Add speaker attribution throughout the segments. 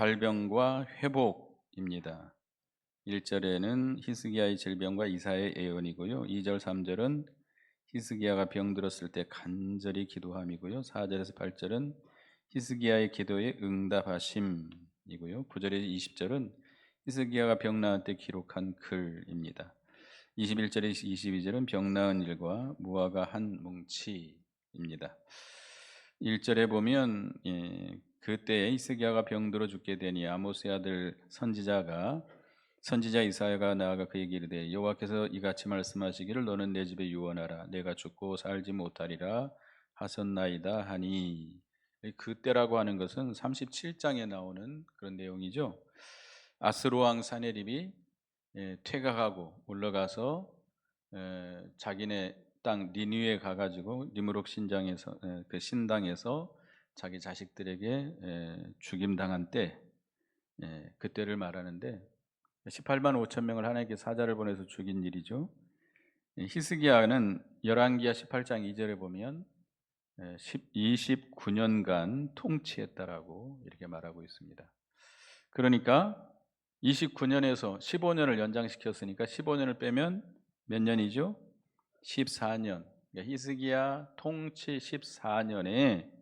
Speaker 1: 발병과 회복입니다. 1절에는 히스기야의 질병과 이사야의 예언이고요. 2절, 3절은 히스기야가 병들었을 때 간절히 기도함이고요. 4절에서 8절은 히스기야의 기도에 응답하심이고요. 9절에서 20절은 히스기야가 병 나을 때 기록한 글입니다. 21절에서 22절은 병 나은 일과 무화과 한 뭉치입니다. 1절에 보면 그때 히스기야가 병들어 죽게 되니 아모스의 아들 선지자 이사야가 나아가 그에게 이르되 여호와께서 이같이 말씀하시기를 너는 내 집에 유언하라 내가 죽고 살지 못하리라 하셨나이다 하니, 그때라고 하는 것은 37장에 나오는 그런 내용이죠. 아스로 왕 사네립이 퇴각하고 올라가서 자기네 땅 니느웨에 가가지고 니므록 신장에서 그 신당에서 자기 자식들에게 죽임당한 때, 그때를 말하는데 18만 5천 명을 하나님께 사자를 보내서 죽인 일이죠. 히스기야는 열왕기하 18장 2절에 보면 29년간 통치했다라고 이렇게 말하고 있습니다. 그러니까 29년에서 15년을 연장시켰으니까 15년을 빼면 몇 년이죠? 14년. 그러니까 히스기야 통치 14년에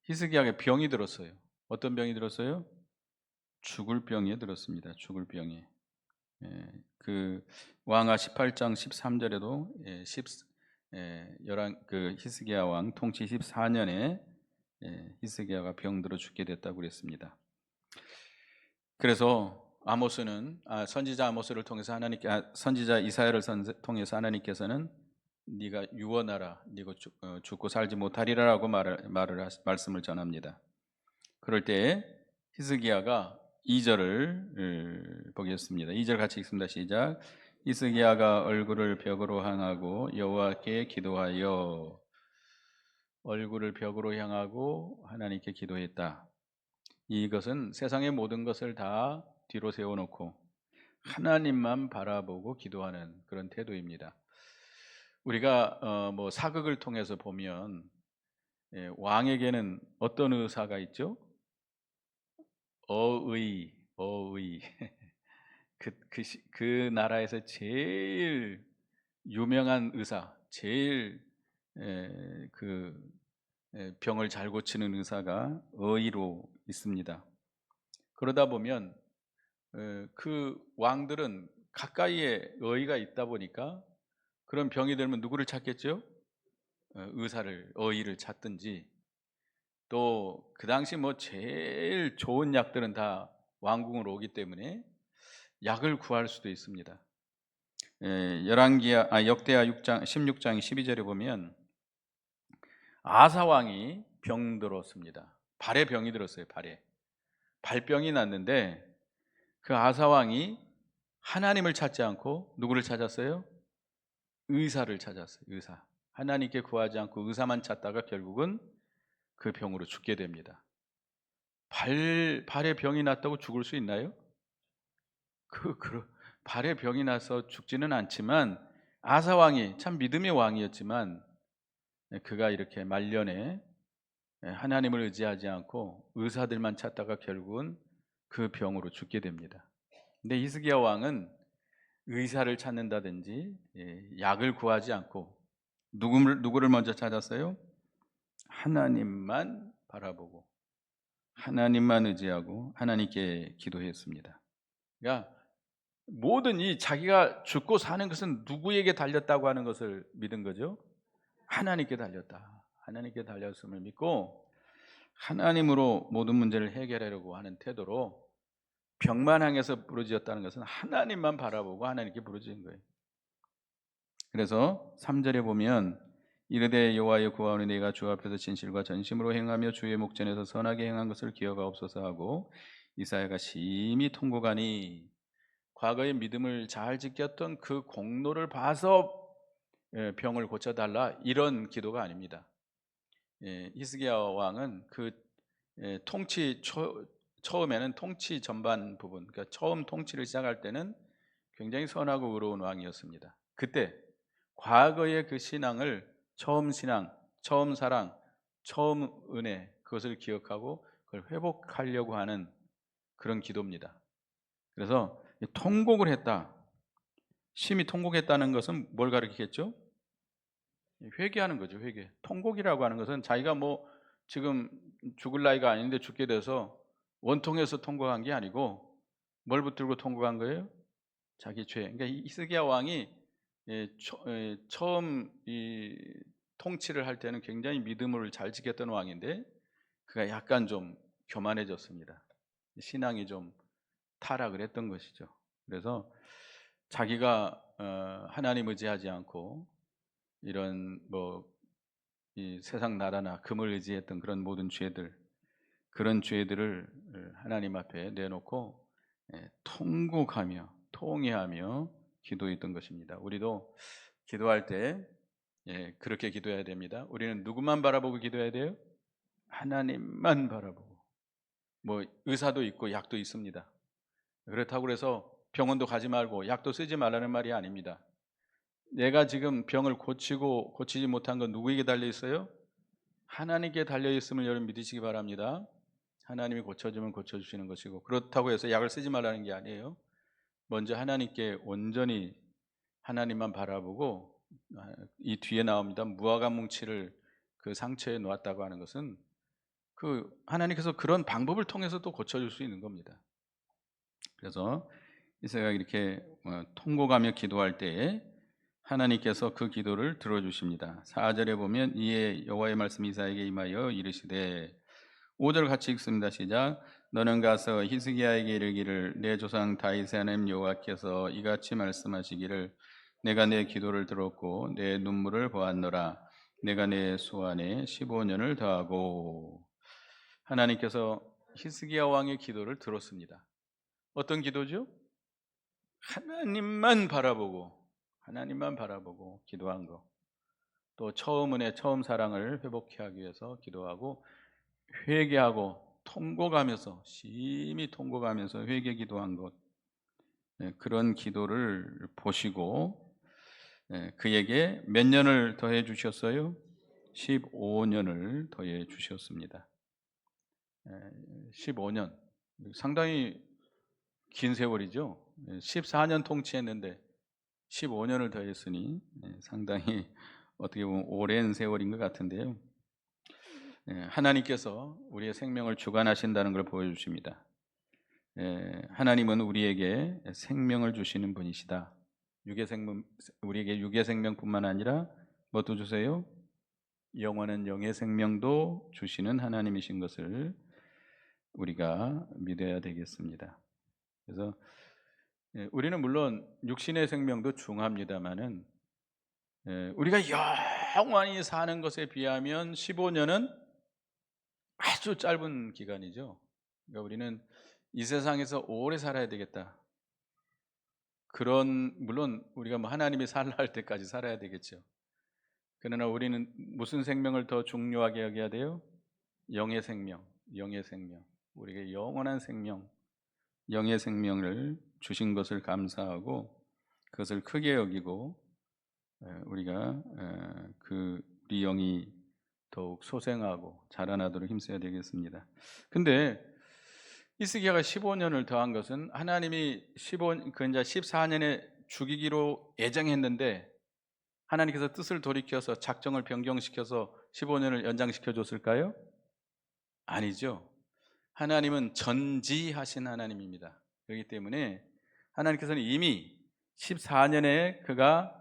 Speaker 1: 히스기야에게 병이 들었어요. 어떤 병이 들었어요? 죽을 병이 들었습니다. 죽을 병이. 그 왕하 18장 13절에도 히스기야 왕 통치 14년에 히스기야가 병들어 죽게 됐다고 그랬습니다. 그래서 아모스는 선지자 아모스를 통해서 선지자 이사야를 통해서 하나님께서는 네가 유언하라, 네가 죽고 살지 못하리라라고 말씀을 전합니다. 그럴 때 히스기야가 2절을 보겠습니다. 2절 같이 읽습니다. 시작. 히스기야가 얼굴을 벽으로 향하고 여호와께 기도하여, 얼굴을 벽으로 향하고 하나님께 기도했다. 이것은 세상의 모든 것을 다 뒤로 세워놓고 하나님만 바라보고 기도하는 그런 태도입니다. 우리가 사극을 통해서 보면 왕에게는 어떤 의사가 있죠? 어의 그 나라에서 제일 유명한 의사, 제일 병을 잘 고치는 의사가 어의로 있습니다. 그러다 보면 그 왕들은 가까이에 어의가 있다 보니까 그런 병이 들면 누구를 찾겠죠? 어의를 찾든지, 또 그 당시 제일 좋은 약들은 다 왕궁으로 오기 때문에 약을 구할 수도 있습니다. 역대하 16장 12절에 보면 아사 왕이 병들었습니다. 발에 병이 들었어요. 발병이 났는데 그 아사 왕이 하나님을 찾지 않고 누구를 찾았어요? 의사를 찾았어요. 의사. 하나님께 구하지 않고 의사만 찾다가 결국은 그 병으로 죽게 됩니다. 발에 병이 났다고 죽을 수 있나요? 발에 병이 나서 죽지는 않지만 아사 왕이 참 믿음의 왕이었지만 그가 이렇게 말년에 하나님을 의지하지 않고 의사들만 찾다가 결국은 그 병으로 죽게 됩니다. 근데 히스기야 왕은 의사를 찾는다든지 약을 구하지 않고 누구를 먼저 찾았어요? 하나님만 바라보고 하나님만 의지하고 하나님께 기도했습니다. 그러니까 모든 이 자기가 죽고 사는 것은 누구에게 달렸다고 하는 것을 믿은 거죠? 하나님께 달렸다. 하나님께 달렸음을 믿고 하나님으로 모든 문제를 해결하려고 하는 태도로 병만 향해서 부르짖었다는 것은 하나님만 바라보고 하나님께 부르짖은 거예요. 그래서 3절에 보면 이르되 여호와여 구하오니 내가 주 앞에서 진실과 전심으로 행하며 주의 목전에서 선하게 행한 것을 기억하옵소서 하고 이사야가 심히 통곡하니, 과거의 믿음을 잘 지켰던 그 공로를 봐서 병을 고쳐달라 이런 기도가 아닙니다. 히스기야 왕은 처음에는 통치 전반 부분, 그러니까 처음 통치를 시작할 때는 굉장히 선하고 의로운 왕이었습니다. 그때 과거의 그 신앙을 처음 신앙, 처음 사랑, 처음 은혜, 그것을 기억하고 그걸 회복하려고 하는 그런 기도입니다. 그래서 통곡을 했다. 심히 통곡했다는 것은 뭘 가리키겠죠? 회개하는 거죠, 회개. 통곡이라고 하는 것은 자기가 뭐 지금 죽을 나이가 아닌데 죽게 돼서 원통해서 통곡한 게 아니고 뭘 붙들고 통곡한 거예요? 자기 죄. 그러니까 히스기야 왕이 처음 이 통치를 할 때는 굉장히 믿음을 잘 지켰던 왕인데 그가 약간 좀 교만해졌습니다. 신앙이 좀 타락을 했던 것이죠. 그래서 자기가 하나님 의지하지 않고 이런 뭐 이 세상 나라나 금을 의지했던 그런 모든 죄들, 그런 죄들을 하나님 앞에 내놓고 통곡하며 통회하며 기도했던 것입니다. 우리도 기도할 때 그렇게 기도해야 됩니다. 우리는 누구만 바라보고 기도해야 돼요? 하나님만 바라보고. 뭐 의사도 있고 약도 있습니다. 그렇다고 해서 병원도 가지 말고 약도 쓰지 말라는 말이 아닙니다. 내가 지금 병을 고치고 고치지 못한 건 누구에게 달려 있어요? 하나님께 달려 있음을 여러분 믿으시기 바랍니다. 하나님이 고쳐주면 고쳐주시는 것이고 그렇다고 해서 약을 쓰지 말라는 게 아니에요. 먼저 하나님께 온전히 하나님만 바라보고 이 뒤에 나옵니다. 무화과 뭉치를 그 상처에 놓았다고 하는 것은 그 하나님께서 그런 방법을 통해서 또 고쳐줄 수 있는 겁니다. 그래서 이사야가 이렇게 통곡하며 기도할 때에 하나님께서 그 기도를 들어주십니다. 4절에 보면 이에 여호와의 말씀이 이사야에게 임하여 이르시되 5절 같이 읽습니다. 시작. 너는 가서 히스기야에게 이르기를 내 조상 다윗의 하나님 여호와께서 이같이 말씀하시기를 내가 내 기도를 들었고 내 눈물을 보았노라. 내가 내 소원에 15년을 더하고. 하나님께서 히스기야 왕의 기도를 들었습니다. 어떤 기도죠? 하나님만 바라보고 기도한 거. 또 처음 은혜, 처음 사랑을 회복케 하기 위해서 기도하고 회개하고 통곡하면서 심히 통곡하면서 회개 기도한 것. 그런 기도를 보시고 그에게 몇 년을 더해 주셨어요? 15년을 더해 주셨습니다. 15년. 상당히 긴 세월이죠. 14년 통치했는데 15년을 더했으니 상당히 어떻게 보면 오랜 세월인 것 같은데요. 하나님께서 우리의 생명을 주관하신다는 걸 보여주십니다. 하나님은 우리에게 생명을 주시는 분이시다. 우리에게 육의 생명뿐만 아니라 뭐도 주세요? 영원한 영의 생명도 주시는 하나님이신 것을 우리가 믿어야 되겠습니다. 그래서 우리는 물론 육신의 생명도 중요합니다만은 우리가 영원히 사는 것에 비하면 15년은 아주 짧은 기간이죠. 그러니까 우리는 이 세상에서 오래 살아야 되겠다. 물론 우리가 뭐 하나님이 살라 할 때까지 살아야 되겠죠. 그러나 우리는 무슨 생명을 더 중요하게 여겨야 돼요? 영의 생명. 우리에게 영원한 생명, 영의 생명을 주신 것을 감사하고 그것을 크게 여기고 우리가 우리 영이 더욱 소생하고 자라나도록 힘써야 되겠습니다. 근데 히스기야가 15년을 더한 것은 하나님이 14년에 죽이기로 예정했는데 하나님께서 뜻을 돌이켜서 작정을 변경시켜서 15년을 연장시켜 줬을까요? 아니죠. 하나님은 전지하신 하나님입니다. 그렇기 때문에 하나님께서는 이미 14년에 그가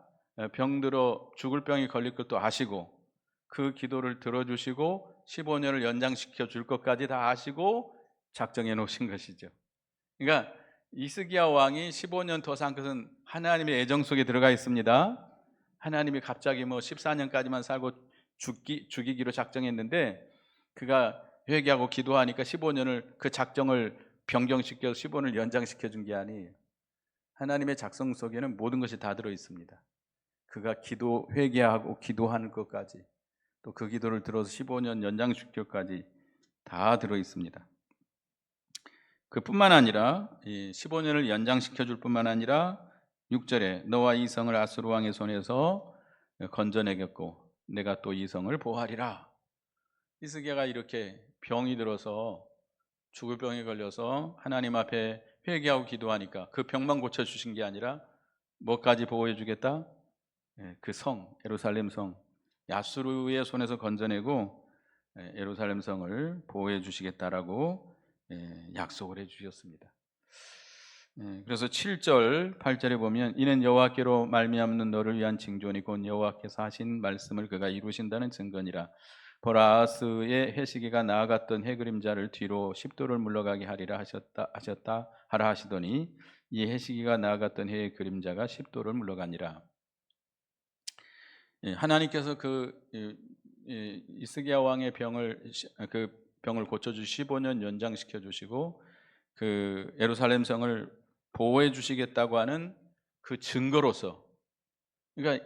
Speaker 1: 병들어 죽을 병이 걸릴 것도 아시고 그 기도를 들어주시고 15년을 연장시켜 줄 것까지 다 아시고 작정해 놓으신 것이죠. 그러니까 히스기야 왕이 15년 더 산 것은 하나님의 애정 속에 들어가 있습니다. 하나님이 갑자기 뭐 14년까지만 살고 죽이기로 작정했는데 그가 회개하고 기도하니까 15년을 그 작정을 변경시켜서 15년을 연장시켜 준 게 아니에요. 하나님의 작성 속에는 모든 것이 다 들어 있습니다. 그가 회개하고 기도하는 것까지 또 그 기도를 들어서 15년 연장시켜까지 다 들어 있습니다. 그뿐만 아니라 15년을 연장시켜 줄 뿐만 아니라 6절에 너와 이 성을 아수르 왕의 손에서 건져내겠고 내가 또 이 성을 보호하리라. 히스기야가 이렇게 병이 들어서 죽을 병에 걸려서 하나님 앞에 회개하고 기도하니까 그 병만 고쳐주신 게 아니라 뭐까지 보호해 주겠다? 그 성, 예루살렘 성, 야수르의 손에서 건져내고 예루살렘 성을 보호해 주시겠다라고 약속을 해 주셨습니다. 그래서 7절, 8절에 보면 이는 여호와께로 말미암는 너를 위한 징조니 곧 여호와께서 하신 말씀을 그가 이루신다는 증거니라. 보라, 아하스의 해시기가 나아갔던 해 그림자를 뒤로 10도를 물러가게 하리라 하셨다 하라 하시더니 이 해시기가 나아갔던 해의 그림자가 10도를 물러가니라. 하나님께서 이스기야 왕의 병을 고쳐주시 15년 연장시켜 주시고 그 예루살렘 성을 보호해 주시겠다고 하는 그 증거로서, 그러니까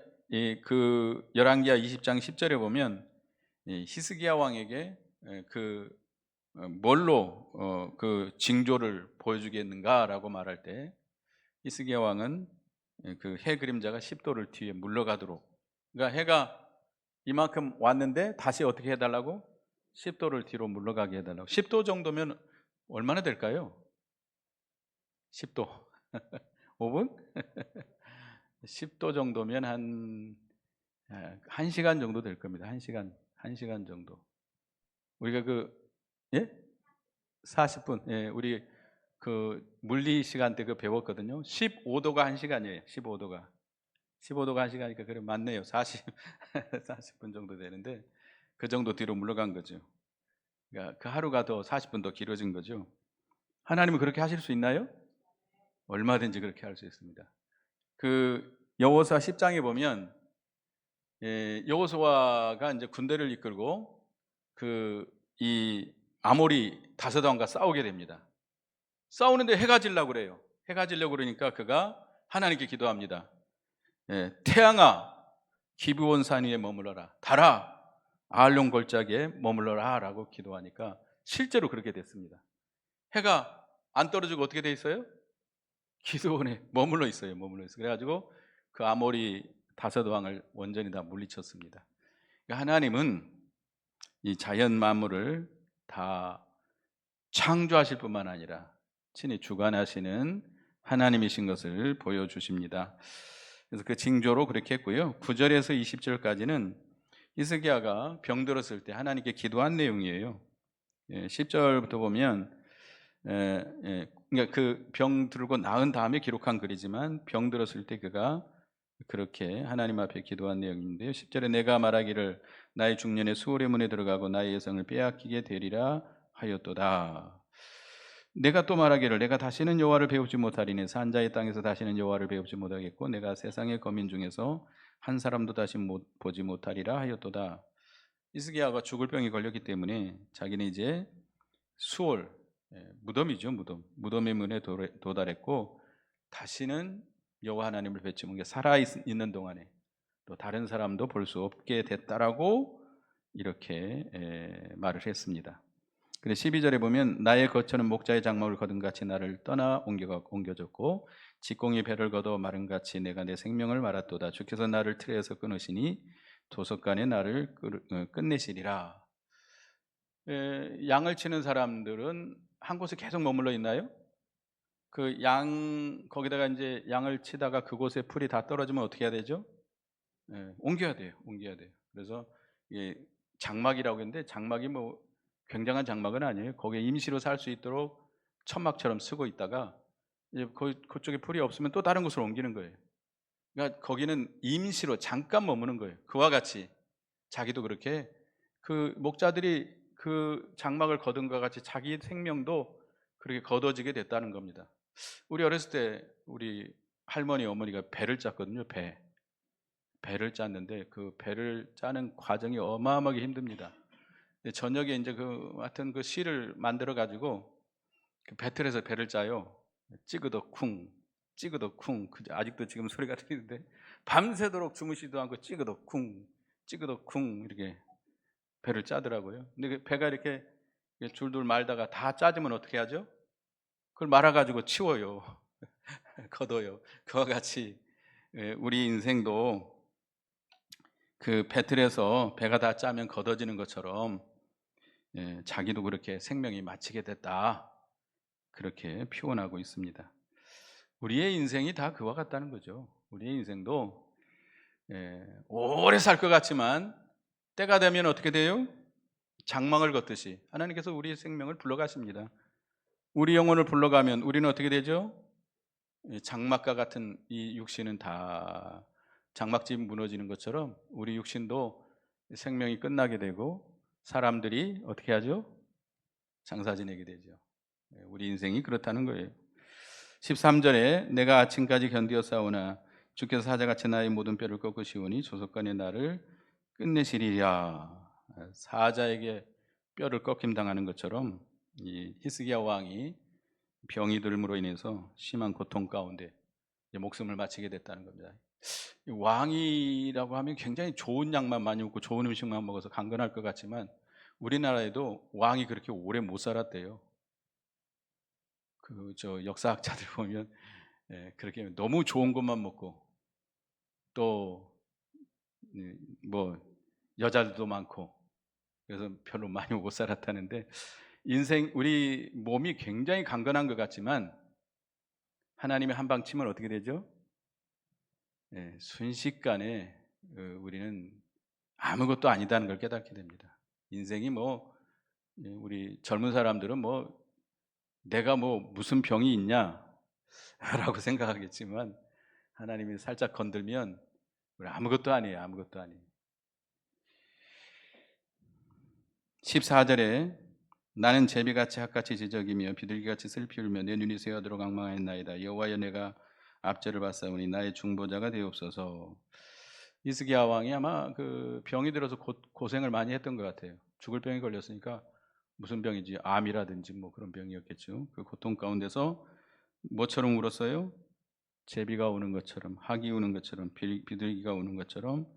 Speaker 1: 그 열왕기하 20장 10절에 보면 히스기야 왕에게 뭘로 그 징조를 보여주겠는가라고 말할 때 히스기야 왕은 그 해 그림자가 10도를 뒤에 물러가도록, 그러니까 해가 이만큼 왔는데 다시 어떻게 해달라고? 10도를 뒤로 물러가게 해달라고. 10도 정도면 얼마나 될까요? 10도 5분? 10도 정도면 한 1시간 정도 될 겁니다. 1시간 정도. 우리가 예? 40분. 예, 우리 그 물리 시간 때 배웠거든요. 15도가 1시간이에요. 15도가 1시간이니까 그래 맞네요. 40분 정도 되는데 그 정도 뒤로 물러간 거죠. 그러니까 그 하루가 더 40분 더 길어진 거죠. 하나님은 그렇게 하실 수 있나요? 얼마든지 그렇게 할 수 있습니다. 그 여호수아 10장에 보면 여호수아가 이제 군대를 이끌고 이 아모리 다섯 왕과 싸우게 됩니다. 싸우는데 해가 지려고 그래요. 해가 지려고 그러니까 그가 하나님께 기도합니다. 태양아 기브온 산 위에 머물러라, 달아 아알론 골짜기에 머물러라 라고 기도하니까 실제로 그렇게 됐습니다. 해가 안 떨어지고 어떻게 돼 있어요? 기드온에 머물러 있어요. 그래가지고 그 아모리 다섯 왕을 완전히 다 물리쳤습니다. 그러니까 하나님은 이 자연 만물을 다 창조하실 뿐만 아니라 친히 주관하시는 하나님이신 것을 보여주십니다. 그래서 그 징조로 그렇게 했고요. 9절에서 20절까지는 히스기야가 병들었을 때 하나님께 기도한 내용이에요. 10절부터 보면 그러니까 그 병 들고 나은 다음에 기록한 글이지만 병 들었을 때 그가 그렇게 하나님 앞에 기도한 내용인데요. 10절에 내가 말하기를 나의 중년에 수월의 문에 들어가고 나의 여성을 빼앗기게 되리라 하였도다. 내가 또 말하기를 내가 다시는 여호와를 배우지 못하리니 산자의 땅에서 다시는 여호와를 배우지 못하겠고 내가 세상의 거민 중에서 한 사람도 다시 보지 못하리라 하였도다. 히스기야가 죽을 병이 걸렸기 때문에 자기는 이제 수월, 무덤이죠. 무덤의 문에 도달했고 다시는 여호와 하나님을 뵙지 못하게 살아있는 동안에 또 다른 사람도 볼 수 없게 됐다라고 이렇게 말을 했습니다. 근데 12절에 보면 나의 거처는 목자의 장막을 거둔 같이 나를 떠나 옮겨졌고 직공이 배를 걷어 마른 같이 내가 내 생명을 말았도다. 주께서 나를 틀에서 끊으시니 도석간에 나를 끝내시리라. 양을 치는 사람들은 한 곳에 계속 머물러 있나요? 그 거기다가 이제 양을 치다가 그곳에 풀이 다 떨어지면 어떻게 해야 되죠? 옮겨야 돼요. 그래서 이게 장막이라고 했는데 장막이 뭐 굉장한 장막은 아니에요. 거기에 임시로 살 수 있도록 천막처럼 쓰고 있다가 이제 그쪽에 풀이 없으면 또 다른 곳으로 옮기는 거예요. 그러니까 거기는 임시로 잠깐 머무는 거예요. 그와 같이 자기도 그렇게 그 목자들이 그 장막을 거둔 것과 같이 자기 생명도 그렇게 거둬지게 됐다는 겁니다. 우리 어렸을 때 우리 할머니 어머니가 배를 짰거든요. 배를 짰는데 그 배를 짜는 과정이 어마어마하게 힘듭니다. 저녁에 이제 하여튼 그 실을 만들어 가지고 그 배틀에서 배를 짜요. 찌그덕쿵 아직도 지금 소리가 들리는데 밤새도록 주무시지도 않고 찌그덕쿵 이렇게 배를 짜더라고요. 근데 그 배가 이렇게 줄줄 말다가 다 짜지면 어떻게 하죠? 그걸 말아가지고 치워요. 걷어요. 그와 같이 우리 인생도 그 배틀에서 배가 다 짜면 걷어지는 것처럼 자기도 그렇게 생명이 마치게 됐다, 그렇게 표현하고 있습니다. 우리의 인생이 다 그와 같다는 거죠. 우리의 인생도 오래 살 것 같지만 때가 되면 어떻게 돼요? 장막을 걷듯이 하나님께서 우리의 생명을 불러가십니다. 우리 영혼을 불러가면 우리는 어떻게 되죠? 장막과 같은 이 육신은 다 장막집이 무너지는 것처럼 우리 육신도 생명이 끝나게 되고 사람들이 어떻게 하죠? 장사 지내게 되죠. 우리 인생이 그렇다는 거예요. 13절에 내가 아침까지 견디어 싸우나 주께서 사자같이 나의 모든 뼈를 꺾으시오니 조속간에 나를 끝내시리라. 사자에게 뼈를 꺾임 당하는 것처럼 이 히스기야 왕이 병이 들므로 인해서 심한 고통 가운데 목숨을 마치게 됐다는 겁니다. 왕이라고 하면 굉장히 좋은 약만 많이 먹고 좋은 음식만 먹어서 강건할 것 같지만 우리나라에도 왕이 그렇게 오래 못 살았대요. 저 역사학자들 보면 그렇게 너무 좋은 것만 먹고 또 뭐 여자들도 많고 그래서 별로 많이 못 살았다는데, 인생 우리 몸이 굉장히 강건한 것 같지만 하나님의 한방 치면 어떻게 되죠? 순식간에 우리는 아무것도 아니다는 걸 깨닫게 됩니다. 인생이 우리 젊은 사람들은 내가 무슨 병이 있냐 라고 생각하겠지만 하나님이 살짝 건들면 우리 아무것도 아니에요. 아무것도 아니에요. 14절에 나는 제비같이 핫같이 지적이며 비둘기같이 슬피 울며 내 눈이 새어들어 강망하였나이다. 여호와여 내가 압제를 받사오니 나의 중보자가 되옵소서. 히스기야 왕이 아마 그 병이 들어서 고생을 많이 했던 것 같아요. 죽을 병이 걸렸으니까 무슨 병인지 암이라든지 그런 병이었겠죠. 그 고통 가운데서 뭐처럼 울었어요? 제비가 우는 것처럼, 학이 우는 것처럼, 비둘기가 우는 것처럼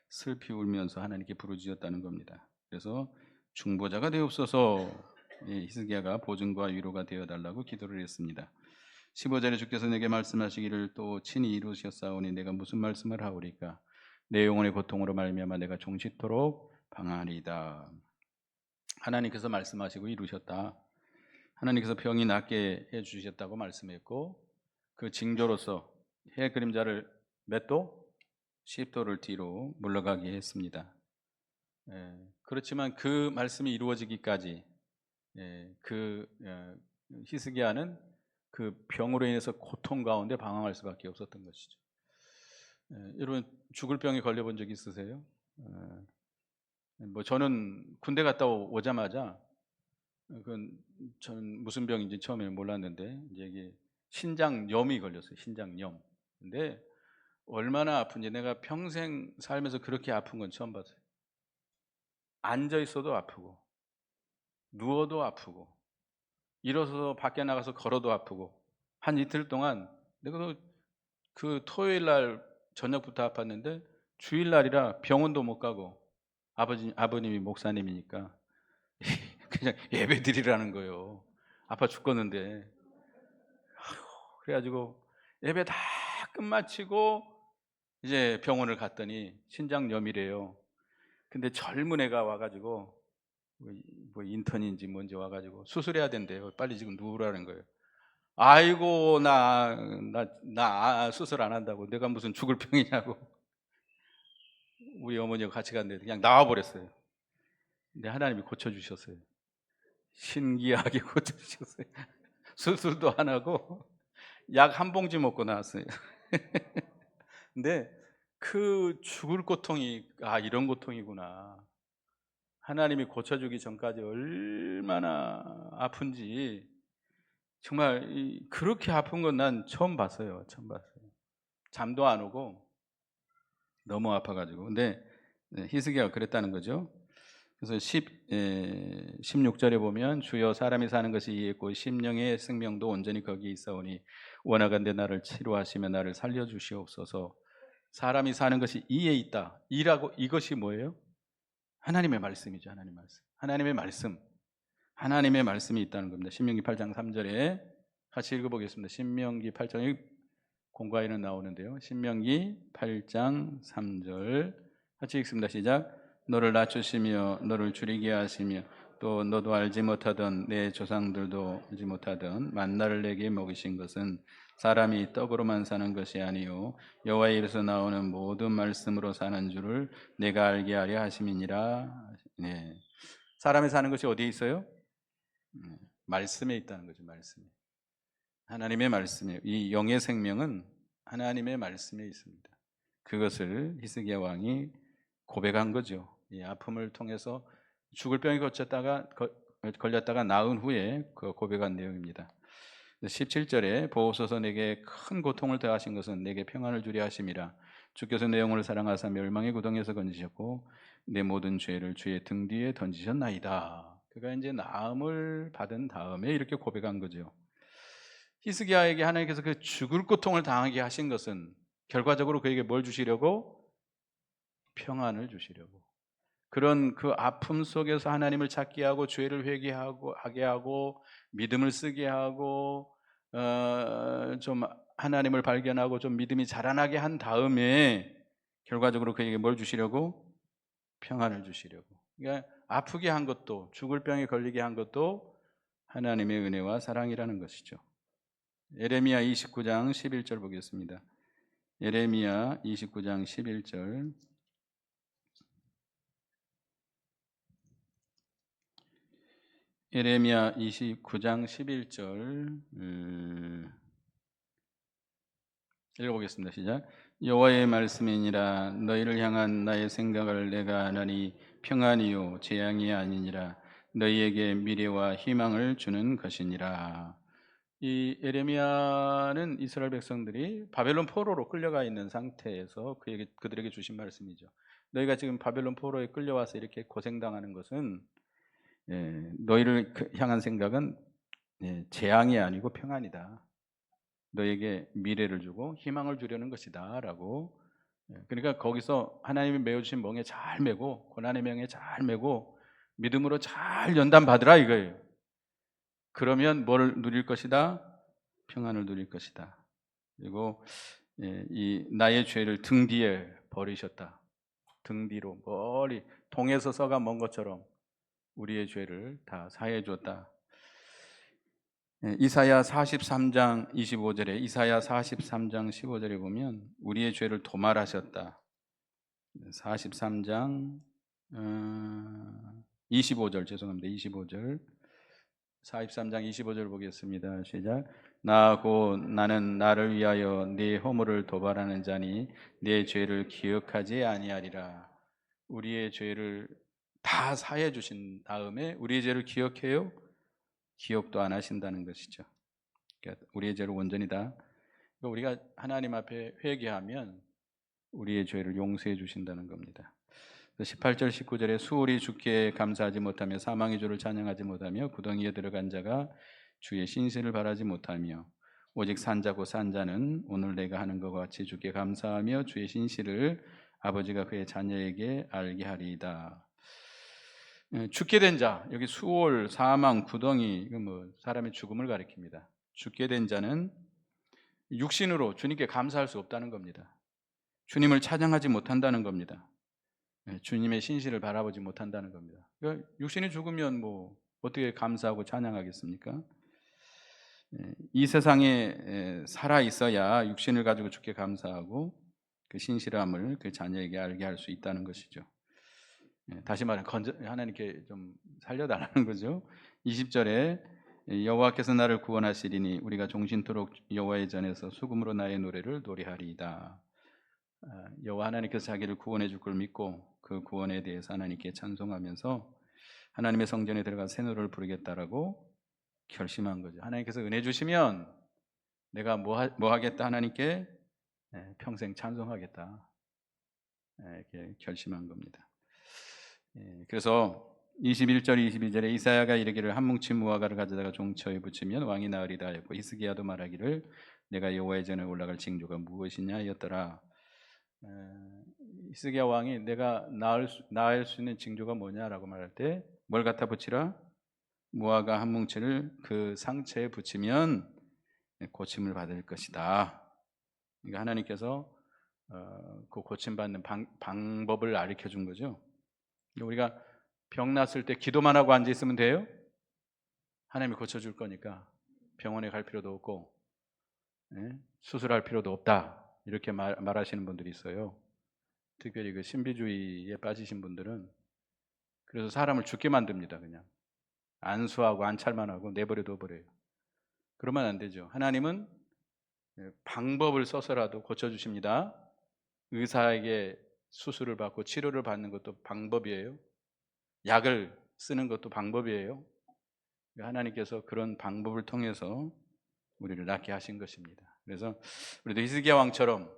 Speaker 1: 슬피 울면서 하나님께 부르짖었다는 겁니다. 그래서 중보자가 되옵소서, 히스기야가 보증과 위로가 되어달라고 기도를 했습니다. 15절에 주께서 내게 말씀하시기를 또 친히 이루셨사오니 내가 무슨 말씀을 하오리까? 내 영혼의 고통으로 말미암아 내가 종식토록 방하리이다. 하나님께서 말씀하시고 이루셨다. 하나님께서 병이 낫게 해주셨다고 말씀했고 그 징조로서 해 그림자를 몇 도? 10도를 뒤로 물러가게 했습니다. 그렇지만 그 말씀이 이루어지기까지 히스기야는 그 병으로 인해서 고통 가운데 방황할 수밖에 없었던 것이죠. 여러분 죽을 병에 걸려본 적 있으세요? 저는 군대 갔다 오자마자 저는 무슨 병인지 처음에 몰랐는데 이제 이게 신장염이 걸렸어요. 신장염. 근데 얼마나 아픈지 내가 평생 살면서 그렇게 아픈 건 처음 봤어요. 앉아 있어도 아프고 누워도 아프고 일어서서 밖에 나가서 걸어도 아프고 한 이틀 동안 내가 그 토요일 날 저녁부터 아팠는데 주일 날이라 병원도 못 가고 아버님이 목사님이니까 그냥 예배 드리라는 거예요. 아파 죽겠는데. 그래가지고 예배 다 끝마치고 이제 병원을 갔더니 신장염이래요. 근데 젊은 애가 와가지고 인턴인지 뭔지 와가지고 수술해야 된대요. 빨리 지금 누우라는 거예요. 아이고 나 수술 안 한다고. 내가 무슨 죽을 병이냐고. 우리 어머니가 같이 갔는데 그냥 나와버렸어요. 근데 하나님이 고쳐주셨어요. 신기하게 고쳐주셨어요. 수술도 안 하고 약 한 봉지 먹고 나왔어요. 근데 그 죽을 고통이 이런 고통이구나. 하나님이 고쳐주기 전까지 얼마나 아픈지 정말 그렇게 아픈 건 난 처음 봤어요. 처음 봤어요. 잠도 안 오고 너무 아파가지고. 근데 히스기야가 그랬다는 거죠. 그래서 16절에 보면 주여 사람이 사는 것이 이에 있고 심령의 생명도 온전히 거기에 있사오니 원하건대 나를 치료하시며 나를 살려주시옵소서. 사람이 사는 것이 이에 있다. 이라고 이것이 뭐예요? 하나님의 말씀이죠. 하나님의 말씀. 하나님의 말씀. 하나님의 말씀이 있다는 겁니다. 신명기 8장 3절에 같이 읽어보겠습니다. 신명기 8장이 공과에는 나오는데요. 신명기 8장 3절 같이 읽습니다. 시작. 너를 낮추시며 너를 줄이게 하시며 또 너도 알지 못하던 내 조상들도 알지 못하던 만나를 내게 먹이신 것은 사람이 떡으로만 사는 것이 아니요 여호와의 입에서 나오는 모든 말씀으로 사는 줄을 내가 알게 하려 하심이니라. 네. 사람이 사는 것이 어디에 있어요? 말씀에 있다는 거죠. 말씀에. 하나님의 말씀이에요. 이 영의 생명은 하나님의 말씀에 있습니다. 그것을 히스기야 왕이 고백한 거죠. 이 아픔을 통해서 죽을 병에 걸렸다가 나은 후에 그 고백한 내용입니다. 17절에 보옵소서 내게 큰 고통을 더하신 것은 내게 평안을 주려 하심이라. 주께서 내 영혼을 사랑하사 멸망의 구덩이에서 건지셨고 내 모든 죄를 주의 등 뒤에 던지셨나이다. 그가 이제 나음을 받은 다음에 이렇게 고백한 거죠. 히스기야에게 하나님께서 그 죽을 고통을 당하게 하신 것은 결과적으로 그에게 뭘 주시려고? 평안을 주시려고. 그런 그 아픔 속에서 하나님을 찾게 하고 죄를 회개하게 하고 믿음을 쓰게 하고 좀 하나님을 발견하고 좀 믿음이 자라나게 한 다음에 결과적으로 그에게 뭘 주시려고? 평안을 주시려고. 그러니까 아프게 한 것도 죽을 병에 걸리게 한 것도 하나님의 은혜와 사랑이라는 것이죠. 예레미야 29장 11절 보겠습니다. 예레미야 29장 11절. 예레미야 29장 11절 읽어보겠습니다. 시작. 여호와의 말씀이니라 너희를 향한 나의 생각을 내가 아나니 평안이요 재앙이 아니니라 너희에게 미래와 희망을 주는 것이니라. 이 예레미야는 이스라엘 백성들이 바벨론 포로로 끌려가 있는 상태에서 그들에게 주신 말씀이죠. 너희가 지금 바벨론 포로에 끌려와서 이렇게 고생당하는 것은 너희를 향한 생각은 재앙이 아니고 평안이다. 너에게 미래를 주고 희망을 주려는 것이다 라고. 그러니까 거기서 하나님이 메어주신 멍에 잘 메고 고난의 명에 잘 메고 믿음으로 잘 연단받으라 이거예요. 그러면 뭘 누릴 것이다? 평안을 누릴 것이다. 그리고 이 나의 죄를 등 뒤에 버리셨다. 등 뒤로 멀리 동에서 서가 먼 것처럼 우리의 죄를 다 사해 줬다. 이사야 43장 25절에 이사야 43장 15절에 보면 우리의 죄를 도말하셨다. 43장 25절 죄송합니다. 25절 43장 25절 보겠습니다. 시작. 나 곧 나는 나를 위하여 네 허물을 도발하는 자니 네 죄를 기억하지 아니하리라. 우리의 죄를 다 사해 주신 다음에 우리의 죄를 기억해요? 기억도 안 하신다는 것이죠. 그러니까 우리의 죄를 온전히 다 우리가 하나님 앞에 회개하면 우리의 죄를 용서해 주신다는 겁니다. 18절 19절에 수월이 주께 감사하지 못하며 사망의 주를 찬양하지 못하며 구덩이에 들어간 자가 주의 신실을 바라지 못하며 오직 산자고 산자는 오늘 내가 하는 것과 같이 주께 감사하며 주의 신실을 아버지가 그의 자녀에게 알게 하리이다. 죽게 된 자, 여기 수월, 사망, 구덩이, 이건 뭐 사람의 죽음을 가리킵니다. 죽게 된 자는 육신으로 주님께 감사할 수 없다는 겁니다. 주님을 찬양하지 못한다는 겁니다. 주님의 신실을 바라보지 못한다는 겁니다. 그러니까 육신이 죽으면 뭐 어떻게 감사하고 찬양하겠습니까? 이 세상에 살아 있어야 육신을 가지고 주께 감사하고 그 신실함을 그 자녀에게 알게 할 수 있다는 것이죠. 다시 말해 하나님께 좀 살려달라는 거죠. 20절에 여호와께서 나를 구원하시리니 우리가 종신토록 여호와의 전에서 수금으로 나의 노래를 노래하리이다. 여호와 하나님께서 자기를 구원해 줄 걸 믿고 그 구원에 대해서 하나님께 찬송하면서 하나님의 성전에 들어가 새 노래를 부르겠다라고 결심한 거죠. 하나님께서 은혜 주시면 내가 뭐 하겠다 하나님께 평생 찬송하겠다 이렇게 결심한 겁니다. 그래서 21절 22절에 이사야가 이르기를 한 뭉치 무화과를 가져다가 종처에 붙이면 왕이 나으리다 하였고 히스기야도 말하기를 내가 여호와의 전에 올라갈 징조가 무엇이냐 하였더라. 히스기야 왕이 내가 나을 수 있는 징조가 뭐냐라고 말할 때 뭘 갖다 붙이라? 무화과 한 뭉치를 그 상처에 붙이면 고침을 받을 것이다. 그러니까 하나님께서 그 고침받는 방법을 가르쳐 준 거죠. 우리가 병 났을 때 기도만 하고 앉아 있으면 돼요? 하나님이 고쳐줄 거니까 병원에 갈 필요도 없고, 예? 수술할 필요도 없다, 이렇게 말하시는 분들이 있어요. 특별히 그 신비주의에 빠지신 분들은 그래서 사람을 죽게 만듭니다. 그냥 안수하고 안찰만 하고 내버려 둬버려요. 그러면 안 되죠. 하나님은 방법을 써서라도 고쳐주십니다. 의사에게 수술을 받고 치료를 받는 것도 방법이에요. 약을 쓰는 것도 방법이에요. 하나님께서 그런 방법을 통해서 우리를 낫게 하신 것입니다. 그래서 우리도 히스기야 왕처럼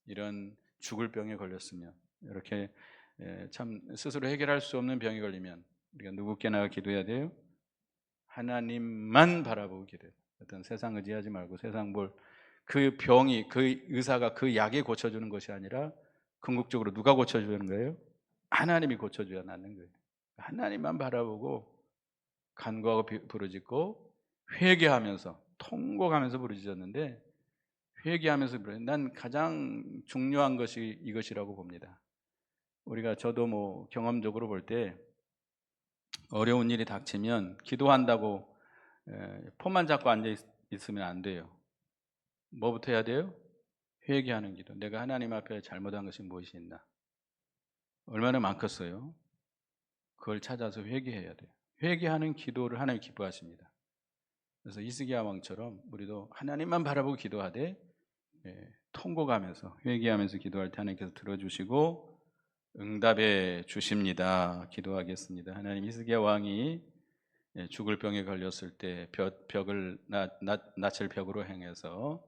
Speaker 1: 이런 죽을 병에 걸렸으면, 이렇게 참 스스로 해결할 수 없는 병에 걸리면 우리가 누구께나 기도해야 돼요? 하나님만 바라보고 기도해요. 어떤 세상 의지하지 말고, 세상 그 병이, 그 의사가 그 약에 고쳐주는 것이 아니라 궁극적으로 누가 고쳐주는 거예요? 하나님이 고쳐줘야 낫는 거예요. 하나님만 바라보고 간구하고 부르짖고 회개하면서, 통곡하면서 부르짖었는데, 회개하면서 난 가장 중요한 것이 이것이라고 봅니다. 저도 뭐 경험적으로 볼 때 어려운 일이 닥치면 기도한다고 폰만 잡고 앉아 있으면 안 돼요. 뭐부터 해야 돼요? 회개하는 기도. 내가 하나님 앞에 잘못한 것이 무엇이 있나? 얼마나 많겠어요? 그걸 찾아서 회개해야 돼요. 회개하는 기도를 하나님 기뻐하십니다. 그래서 히스기야 왕처럼 우리도 하나님만 바라보고 기도하되 통곡하면서, 회개하면서 기도할 때 하나님께서 들어주시고 응답해 주십니다. 기도하겠습니다. 하나님, 히스기야 왕이 죽을 병에 걸렸을 때 벽을 낯을 벽으로 행해서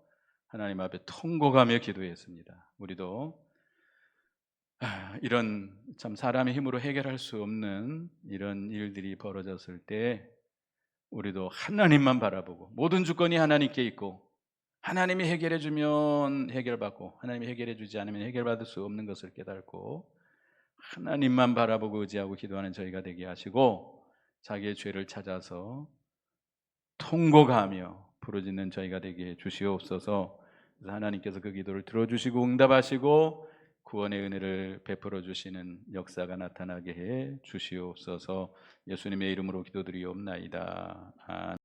Speaker 1: 하나님 앞에 통곡하며 기도했습니다. 우리도 이런 참 사람의 힘으로 해결할 수 없는 이런 일들이 벌어졌을 때 우리도 하나님만 바라보고, 모든 주권이 하나님께 있고, 하나님이 해결해 주면 해결받고, 하나님이 해결해 주지 않으면 해결받을 수 없는 것을 깨닫고 하나님만 바라보고 의지하고 기도하는 저희가 되게 하시고, 자기의 죄를 찾아서 통곡하며 부르짖는 저희가 되게 해주시옵소서. 그래서 하나님께서 그 기도를 들어주시고 응답하시고 구원의 은혜를 베풀어 주시는 역사가 나타나게 해 주시옵소서. 예수님의 이름으로 기도드리옵나이다. 아멘.